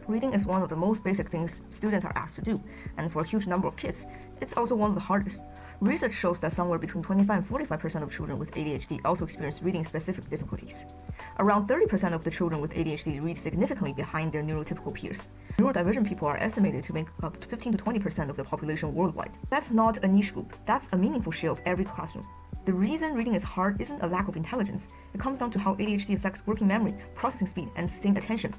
Reading is one of the most basic things students are asked to do, and for a huge number of kids, it's also one of the hardest. Research shows that somewhere between 25 and 45% of children with ADHD also experience reading-specific difficulties. Around 30% of the children with ADHD read significantly behind their neurotypical peers. Neurodivergent people are estimated to make up 15 to 20% of the population worldwide. That's not a niche group, that's a meaningful share of every classroom. The reason reading is hard isn't a lack of intelligence. It comes down to how ADHD affects working memory, processing speed, and sustained attention.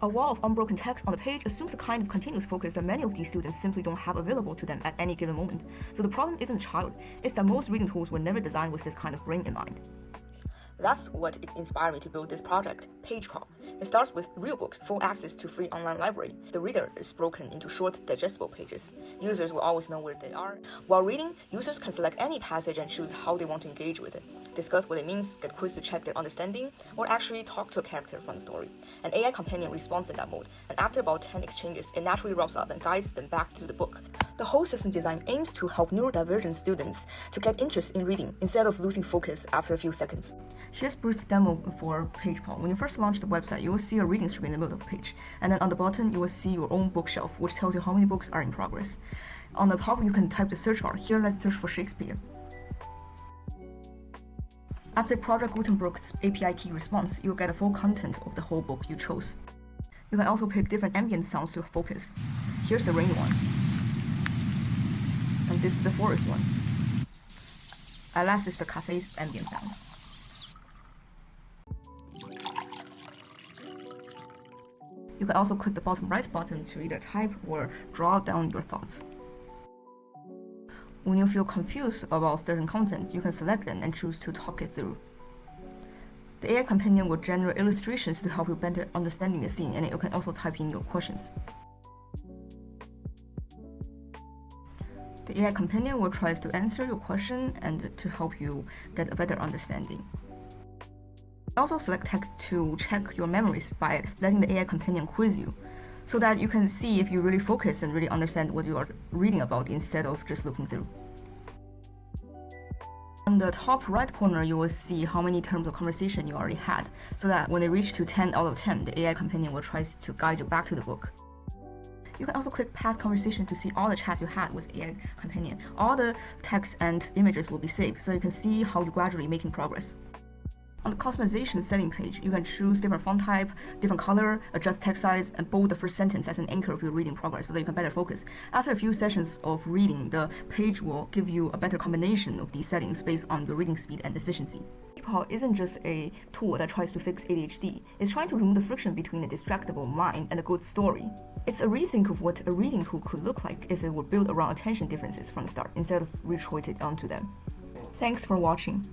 A wall of unbroken text on the page assumes a kind of continuous focus that many of these students simply don't have available to them at any given moment. So the problem isn't the child, it's that most reading tools were never designed with this kind of brain in mind. That's what inspired me to build this project, PagePal. It starts with real books, full access to free online library. The reader is broken into short, digestible pages. Users will always know where they are. While reading, users can select any passage and choose how they want to engage with it, discuss what it means, get quiz to check their understanding, or actually talk to a character from the story. An AI companion responds in that mode, and after about 10 exchanges, it naturally wraps up and guides them back to the book. The whole system design aims to help neurodivergent students to get interest in reading instead of losing focus after a few seconds. Here's a brief demo for PagePal. When you first launch the website, you will see a reading strip in the middle of the page, and then on the bottom you will see your own bookshelf, which tells you how many books are in progress. On the top you can type the search bar. Here, let's search for Shakespeare. After Project Gutenberg's API key response, you'll get the full content of the whole book you chose. You can also pick different ambient sounds to focus. Here's the rain one, and this is the forest one. And last is the cafe ambient sound. You can also click the bottom right button to either type or draw down your thoughts. When you feel confused about certain content, you can select them and choose to talk it through. The AI companion will generate illustrations to help you better understanding the scene, and you can also type in your questions. The AI companion will try to answer your question and to help you get a better understanding. Also select text to check your memories by letting the AI companion quiz you, so that you can see if you really focus and really understand what you are reading about instead of just looking through. On the top right corner, you will see how many terms of conversation you already had, so that when they reach to 10 out of 10, the AI companion will try to guide you back to the book. You can also click past conversation to see all the chats you had with AI companion. All the text and images will be saved, so you can see how you're gradually making progress. On the customization setting page, you can choose different font type, different color, adjust text size, and bold the first sentence as an anchor of your reading progress so that you can better focus. After a few sessions of reading, the page will give you a better combination of these settings based on your reading speed and efficiency. PagePal isn't just a tool that tries to fix ADHD. It's trying to remove the friction between a distractible mind and a good story. It's a rethink of what a reading tool could look like if it were built around attention differences from the start instead of retreated onto them. Thanks for watching.